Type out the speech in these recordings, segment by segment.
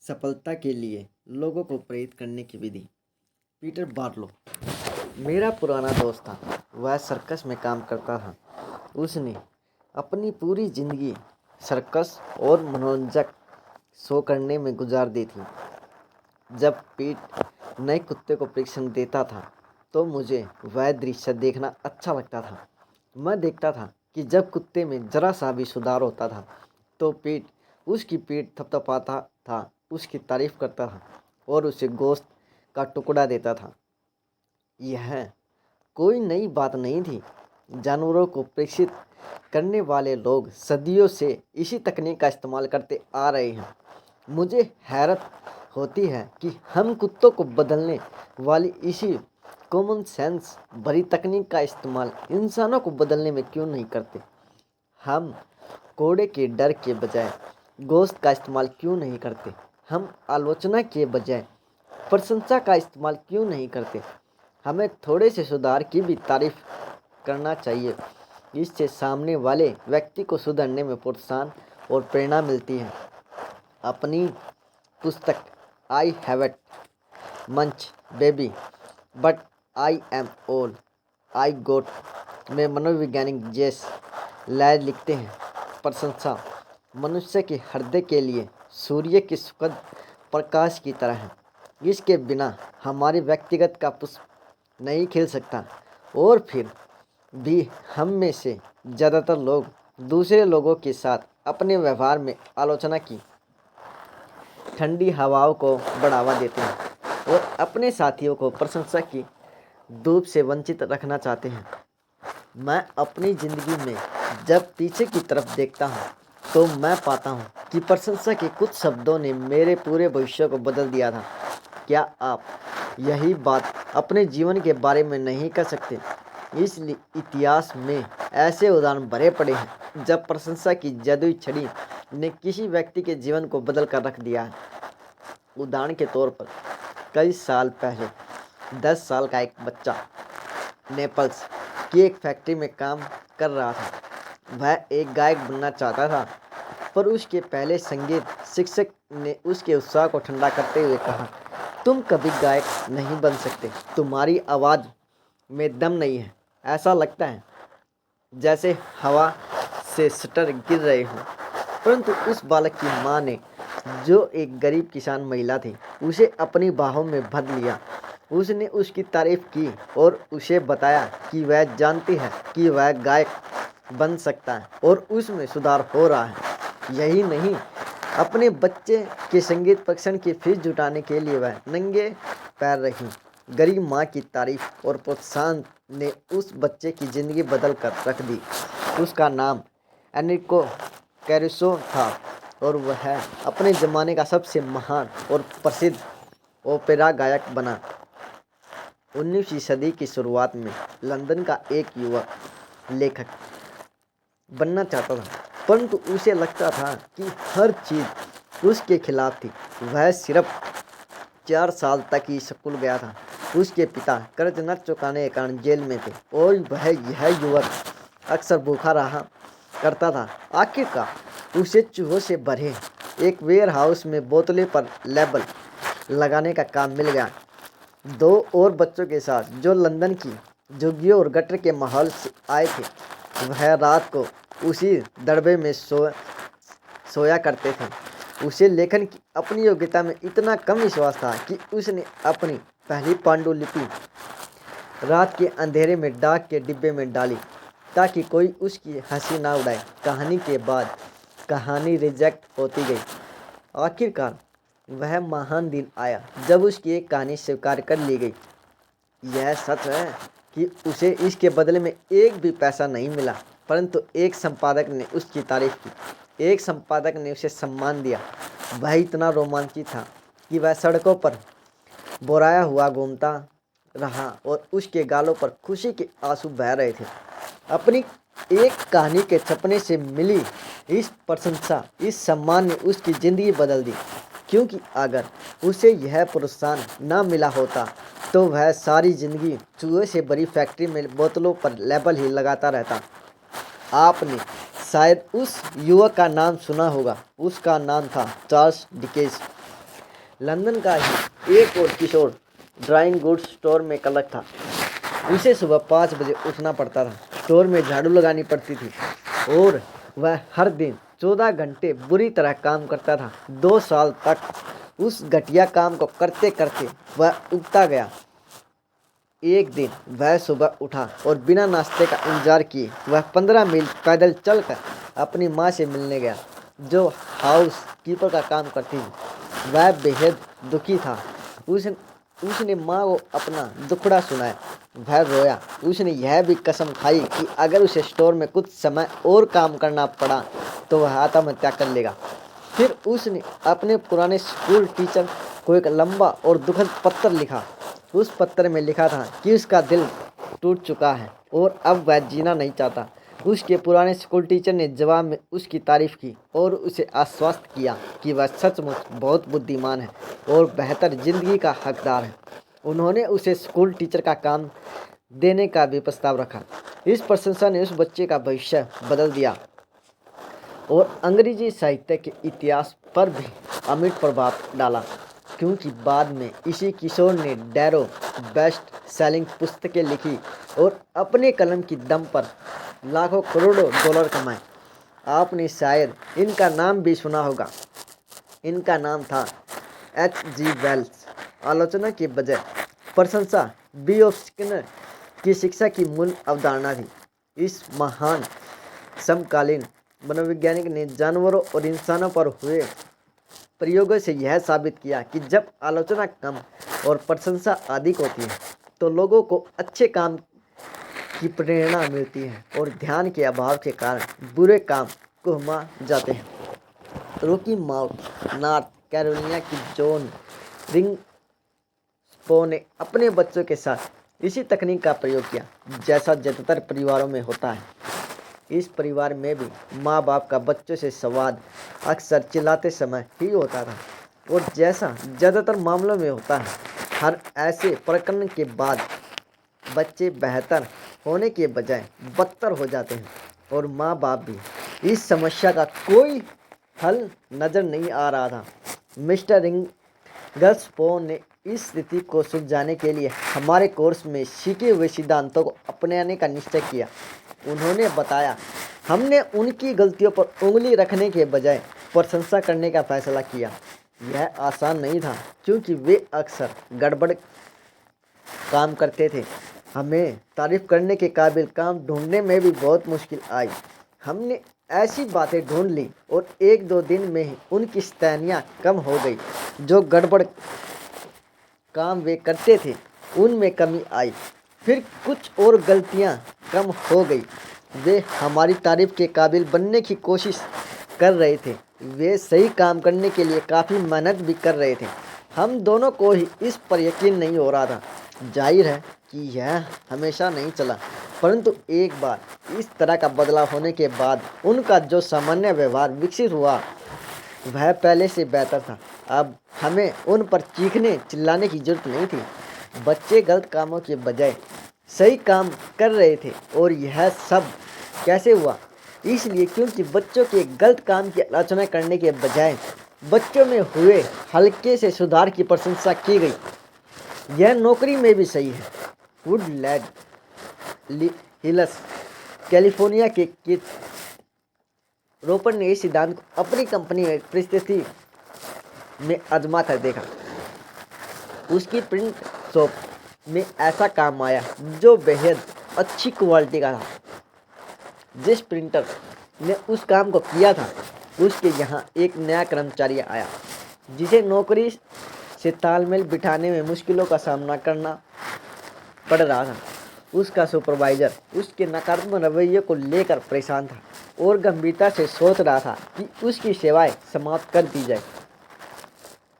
सफलता के लिए लोगों को प्रेरित करने की विधि। पीटर बार्लो मेरा पुराना दोस्त था। वह सर्कस में काम करता था। उसने अपनी पूरी जिंदगी सर्कस और मनोरंजक शो करने में गुजार दी थी। जब पीट नए कुत्ते को प्रशिक्षण देता था तो मुझे वह दृश्य देखना अच्छा लगता था। मैं देखता था कि जब कुत्ते में जरा सा भी सुधार होता था तो पीट उसकी पीठ थपथपाता था, उसकी तारीफ करता था और उसे गोश्त का टुकड़ा देता था। यह कोई नई बात नहीं थी। जानवरों को प्रेषित करने वाले लोग सदियों से इसी तकनीक का इस्तेमाल करते आ रहे हैं। मुझे हैरत होती है कि हम कुत्तों को बदलने वाली इसी कॉमन सेंस भरी तकनीक का इस्तेमाल इंसानों को बदलने में क्यों नहीं करते। हम कोड़े के डर के बजाय गोश्त का इस्तेमाल क्यों नहीं करते। हम आलोचना के बजाय प्रशंसा का इस्तेमाल क्यों नहीं करते। हमें थोड़े से सुधार की भी तारीफ करना चाहिए। इससे सामने वाले व्यक्ति को सुधरने में प्रोत्साहन और प्रेरणा मिलती है। अपनी पुस्तक आई हैवट मंच baby but I am old I got में मनोवैज्ञानिक जेस लैड लिखते हैं, प्रशंसा मनुष्य के हृदय के लिए सूर्य की सुखद प्रकाश की तरह है। इसके बिना हमारे व्यक्तिगत का पुष्प नहीं खिल सकता। और फिर भी हम में से ज़्यादातर लोग दूसरे लोगों के साथ अपने व्यवहार में आलोचना की ठंडी हवाओं को बढ़ावा देते हैं और अपने साथियों को प्रशंसा की धूप से वंचित रखना चाहते हैं। मैं अपनी ज़िंदगी में जब पीछे की तरफ देखता हूँ तो मैं पाता हूँ कि प्रशंसा के कुछ शब्दों ने मेरे पूरे भविष्य को बदल दिया था। क्या आप यही बात अपने जीवन के बारे में नहीं कर सकते। इसलिए इतिहास में ऐसे उदाहरण भरे पड़े हैं जब प्रशंसा की जादुई छड़ी ने किसी व्यक्ति के जीवन को बदल कर रख दिया है। उदाहरण के तौर पर कई साल पहले 10 साल का एक बच्चा नेपल्स की एक फैक्ट्री में काम कर रहा था। वह एक गायक बनना चाहता था, पर उसके पहले संगीत शिक्षक ने उसके उत्साह को ठंडा करते हुए कहा, तुम कभी गायक नहीं बन सकते। तुम्हारी आवाज़ में दम नहीं है। ऐसा लगता है जैसे हवा से शटर गिर रहे हों। परंतु उस बालक की माँ ने, जो एक गरीब किसान महिला थी, उसे अपनी बाहों में भर लिया। उसने उसकी तारीफ की और उसे बताया कि वह जानती है कि वह गायक बन सकता है और उसमें सुधार हो रहा है। यही नहीं, अपने बच्चे के संगीत प्रशिक्षण की फीस जुटाने के लिए वह नंगे पैर रही। गरीब माँ की तारीफ और प्रोत्साहन ने उस बच्चे की ज़िंदगी बदल कर रख दी। उसका नाम एनरिको कैरुसो था और वह अपने ज़माने का सबसे महान और प्रसिद्ध ओपेरा गायक बना। 19वीं सदी की शुरुआत में लंदन का एक युवक लेखक बनना चाहता था, परंतु उसे लगता था कि हर चीज़ उसके खिलाफ थी। वह सिर्फ 4 साल तक ही स्कूल गया था। उसके पिता कर्ज न चुकाने के कारण जेल में थे और यह युवक अक्सर भूखा रहा करता था। आखिरकार उसे चूहों से भरे एक वेयर हाउस में बोतलें पर लेबल लगाने का काम मिल गया। 2 और बच्चों के साथ जो लंदन की झुग्गियों और गटर के माहौल से आए थे, वह रात को उसी दड़बे में सोया करते थे। उसे लेखन की अपनी योग्यता में इतना कम विश्वास था कि उसने अपनी पहली पांडुलिपि रात के अंधेरे में डाक के डिब्बे में डाली ताकि कोई उसकी हंसी ना उड़ाए। कहानी के बाद कहानी रिजेक्ट होती गई। आखिरकार वह महान दिन आया जब उसकी एक कहानी स्वीकार कर ली गई। यह सच है कि उसे इसके बदले में एक भी पैसा नहीं मिला, परंतु एक संपादक ने उसकी तारीफ की। एक संपादक ने उसे सम्मान दिया। वह इतना रोमांचित था कि वह सड़कों पर बोराया हुआ घूमता रहा और उसके गालों पर खुशी के आंसू बह रहे थे। अपनी एक कहानी के छपने से मिली इस प्रशंसा, इस सम्मान ने उसकी ज़िंदगी बदल दी, क्योंकि अगर उसे यह प्रोत्साहन न मिला होता तो वह सारी ज़िंदगी चूहे से भरी फैक्ट्री में बोतलों पर लेबल ही लगाता रहता। आपने शायद उस युवक का नाम सुना होगा। उसका नाम था चार्ल्स डिकेंस। लंदन का ही एक और किशोर ड्राइंग गुड्स स्टोर में क्लर्क था। उसे सुबह 5 बजे उठना पड़ता था, स्टोर में झाड़ू लगानी पड़ती थी और वह हर दिन 14 घंटे बुरी तरह काम करता था। 2 साल तक उस घटिया काम को करते करते वह उगता गया। एक दिन वह सुबह उठा और बिना नाश्ते का इंतजार किए वह 15 मील पैदल चलकर अपनी माँ से मिलने गया, जो हाउस कीपर का काम करती थी। वह बेहद दुखी था। उसने माँ को अपना दुखड़ा सुनाया। वह रोया। उसने यह भी कसम खाई कि अगर उसे स्टोर में कुछ समय और काम करना पड़ा तो वह आत्महत्या कर लेगा। फिर उसने अपने पुराने स्कूल टीचर को एक लंबा और दुखद पत्र लिखा। उस पत्र में लिखा था कि उसका दिल टूट चुका है और अब वह जीना नहीं चाहता। उसके पुराने स्कूल टीचर ने जवाब में उसकी तारीफ की और उसे आश्वस्त किया कि वह सचमुच बहुत बुद्धिमान है और बेहतर जिंदगी का हकदार है। उन्होंने उसे स्कूल टीचर का काम देने का भी प्रस्ताव रखा। इस प्रशंसा ने उस बच्चे का भविष्य बदल दिया और अंग्रेजी साहित्य के इतिहास पर भी अमिट प्रभाव डाला, क्योंकि बाद में इसी किशोर ने डैरो बेस्ट सेलिंग पुस्तकें लिखी और अपने कलम की दम पर लाखों करोड़ों डॉलर कमाए। आपने शायद इनका नाम भी सुना होगा। इनका नाम था H.G. वेल्स। आलोचना के बजाय प्रशंसा B.F. स्किनर की शिक्षा की मूल अवधारणा थी। इस महान समकालीन मनोवैज्ञानिक ने जानवरों और इंसानों पर हुए प्रयोगों से यह साबित किया कि जब आलोचना कम और प्रशंसा अधिक होती है तो लोगों को अच्छे काम की प्रेरणा मिलती है और ध्यान के अभाव के कारण बुरे काम को घुमा जाते हैं। रॉकी माउंट नॉर्थ कैरोलिना की जॉन रिंगस्पो ने अपने बच्चों के साथ इसी तकनीक का प्रयोग किया, जैसा ज़्यादातर परिवारों में होता है। इस परिवार में भी माँ बाप का बच्चों से संवाद अक्सर चिल्लाते समय ही होता था और जैसा ज़्यादातर मामलों में होता है, हर ऐसे प्रकरण के बाद बच्चे बेहतर होने के बजाय बदतर हो जाते हैं और माँ बाप भी। इस समस्या का कोई हल नज़र नहीं आ रहा था। मिस्टर रिंगस्पो ने इस स्थिति को सुलझाने के लिए हमारे कोर्स में सीखे हुए सिद्धांतों को अपनाने का निश्चय किया। उन्होंने बताया, हमने उनकी गलतियों पर उंगली रखने के बजाय प्रशंसा करने का फैसला किया। यह आसान नहीं था क्योंकि वे अक्सर गड़बड़ काम करते थे। हमें तारीफ करने के काबिल काम ढूंढने में भी बहुत मुश्किल आई। हमने ऐसी बातें ढूंढ ली और 1-2 दिन में ही उनकी शैतानियाँ कम हो गई। जो गड़बड़ काम वे करते थे उनमें कमी आई। फिर कुछ और गलतियाँ कम हो गई। वे हमारी तारीफ के काबिल बनने की कोशिश कर रहे थे। वे सही काम करने के लिए काफ़ी मेहनत भी कर रहे थे। हम दोनों को ही इस पर यकीन नहीं हो रहा था। जाहिर है कि यह हमेशा नहीं चला, परंतु एक बार इस तरह का बदलाव होने के बाद उनका जो सामान्य व्यवहार विकसित हुआ वह पहले से बेहतर था। अब हमें उन पर चीखने चिल्लाने की जरूरत नहीं थी। बच्चे गलत कामों के बजाय सही काम कर रहे थे और यह सब कैसे हुआ? इसलिए क्योंकि बच्चों के गलत काम की आलोचना करने के बजाय बच्चों में हुए हल्के से सुधार की प्रशंसा की गई। यह नौकरी में भी सही है। वुडलैंड हिल्स कैलिफोर्निया के किथ रोपर ने इस सिद्धांत को अपनी कंपनी में परिस्थिति में आजमा कर देखा। उसकी प्रिंट शॉप में ऐसा काम आया जो बेहद अच्छी क्वालिटी का था। जिस प्रिंटर ने उस काम को किया था उसके यहाँ एक नया कर्मचारी आया जिसे नौकरी से तालमेल बिठाने में मुश्किलों का सामना करना पड़ रहा था। उसका सुपरवाइजर उसके नकारात्मक रवैये को लेकर परेशान था और गंभीरता से सोच रहा था कि उसकी सेवाएं समाप्त कर दी जाए।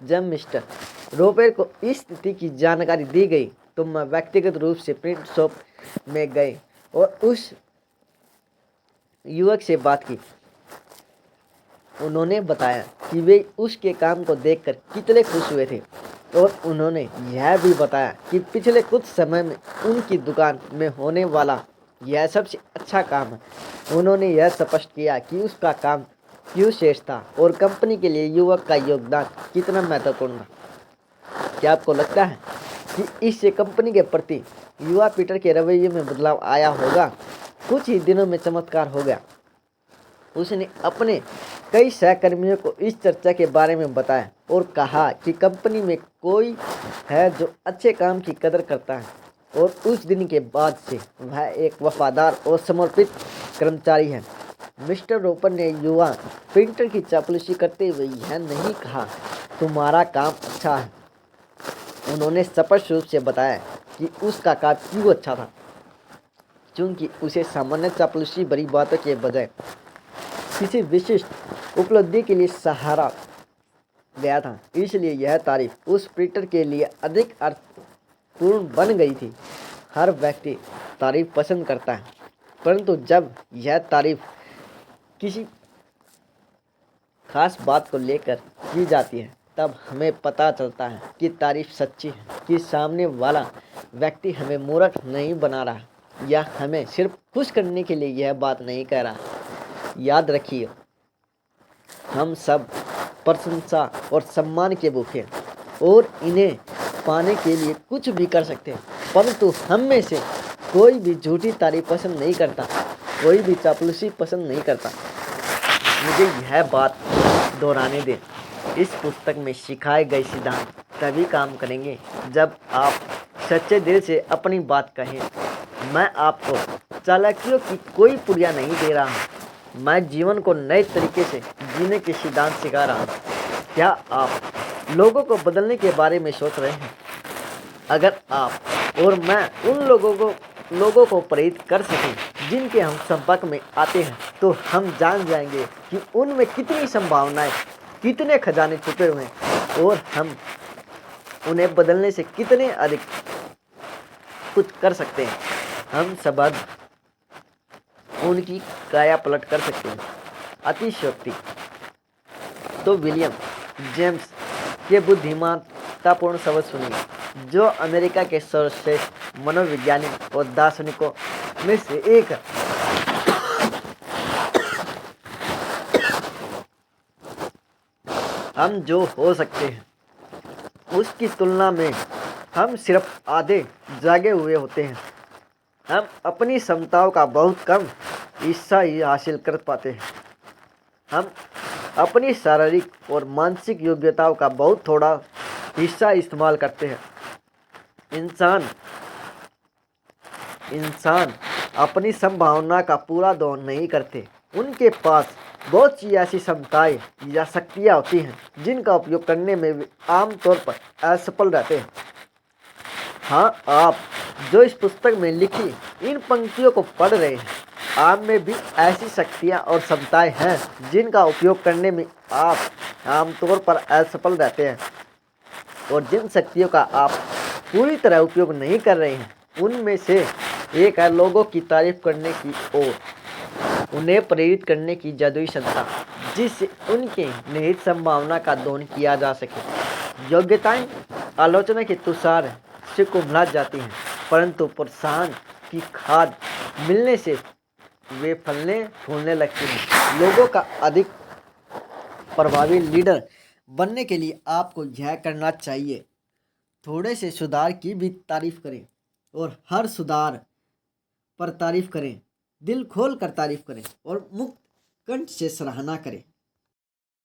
जब मिस्टर रोपेर को इस स्थिति की जानकारी दी गई तो मैं व्यक्तिगत रूप से प्रिंट शॉप में गए और उस युवक से बात की। उन्होंने बताया कि वे उसके काम को देखकर कितने खुश हुए थे और उन्होंने यह भी बताया कि पिछले कुछ समय में उनकी दुकान में होने वाला यह सबसे अच्छा काम है। उन्होंने यह स्पष्ट किया कि उसका काम क्यों श्रेष्ठ था और कंपनी के लिए युवक का योगदान कितना महत्वपूर्ण था। क्या आपको लगता है कि इससे कंपनी के प्रति युवा पीटर के रवैये में बदलाव आया होगा? कुछ ही दिनों में चमत्कार हो गया। उसने अपने कई सहकर्मियों को इस चर्चा के बारे में बताया और कहा कि कंपनी में कोई है जो अच्छे काम की कदर करता है, और उस दिन के बाद से वह एक वफादार और समर्पित कर्मचारी है। मिस्टर रोपर ने युवा प्रिंटर की चापलूसी करते हुए यह नहीं कहा तुम्हारा काम अच्छा है। उन्होंने स्पष्ट रूप से बताया कि उसका काम क्यों अच्छा था, क्योंकि उसे सामान्य चापलूसी भरी बातों के बजाय किसी विशिष्ट उपलब्धि के लिए सहारा गया था। इसलिए यह तारीफ उस प्रिंटर के लिए अधिक अर्थपूर्ण बन गई थी। हर व्यक्ति तारीफ पसंद करता है, परंतु जब यह तारीफ किसी खास बात को लेकर की जाती है तब हमें पता चलता है कि तारीफ सच्ची है, कि सामने वाला व्यक्ति हमें मूर्ख नहीं बना रहा या हमें सिर्फ खुश करने के लिए यह बात नहीं कह रहा। याद रखिए, हम सब प्रशंसा और सम्मान के भूखे हैं और इन्हें पाने के लिए कुछ भी कर सकते हैं, परंतु हम में से कोई भी झूठी तारीफ पसंद नहीं करता, कोई भी चापलूसी पसंद नहीं करता। मुझे यह बात दोहराने दें, इस पुस्तक में सिखाए गए सिद्धांत तभी काम करेंगे जब आप सच्चे दिल से अपनी बात कहें। मैं आपको चालाकियों की कोई पुड़िया नहीं दे रहा हूँ, मैं जीवन को नए तरीके से जीने के सिद्धांत सिखा रहा हूँ। क्या आप लोगों को बदलने के बारे में सोच रहे हैं? अगर आप और मैं उन लोगों को प्रेरित कर सकें जिनके हम संपर्क में आते हैं, तो हम जान जाएंगे कि उनमें कितनी संभावनाएं, कितने खजाने छुपे हुए हैं और हम उन्हें बदलने से कितने अधिक कुछ कर सकते हैं। हम सब उनकी काया पलट कर सकते हैं। अतिशयोक्ति। तो विलियम जेम्स के बुद्धिमत्तापूर्ण शब्द सुनिए, जो अमेरिका के सर्वश्रेष्ठ मनोवैज्ञानिक और दार्शनिकों में से एक है। हम जो हो सकते हैं उसकी तुलना में हम सिर्फ आधे जागे हुए होते हैं। हम अपनी क्षमताओं का बहुत कम हिस्सा ही हासिल कर पाते हैं। हम अपनी शारीरिक और मानसिक योग्यताओं का बहुत थोड़ा हिस्सा इस्तेमाल करते हैं। इंसान अपनी संभावना का पूरा दोहन नहीं करते। उनके पास बहुत सी ऐसी क्षमताएं या शक्तियाँ होती हैं जिनका उपयोग करने में वे आमतौर पर असफल रहते हैं। हाँ, आप जो इस पुस्तक में लिखी इन पंक्तियों को पढ़ रहे हैं, आप में भी ऐसी शक्तियाँ और क्षमताएं हैं जिनका उपयोग करने में आप आमतौर पर असफल रहते हैं। और जिन शक्तियों का आप पूरी तरह उपयोग नहीं कर रहे हैं, उनमें से एक है लोगों की तारीफ करने की और उन्हें प्रेरित करने की जादुई क्षमता, जिससे उनके निहित संभावना का दोहन किया जा सके। योग्यताएं आलोचना के तुषार से कुम्भला जाती हैं, परंतु प्रोत्साहन की खाद मिलने से वे फलने फूलने लगती हैं। लोगों का अधिक प्रभावी लीडर बनने के लिए आपको यह करना चाहिए, थोड़े से सुधार की भी तारीफ करें और हर सुधार पर तारीफ करें, दिल खोल कर तारीफ करें और मुक्त कंठ से सराहना करें।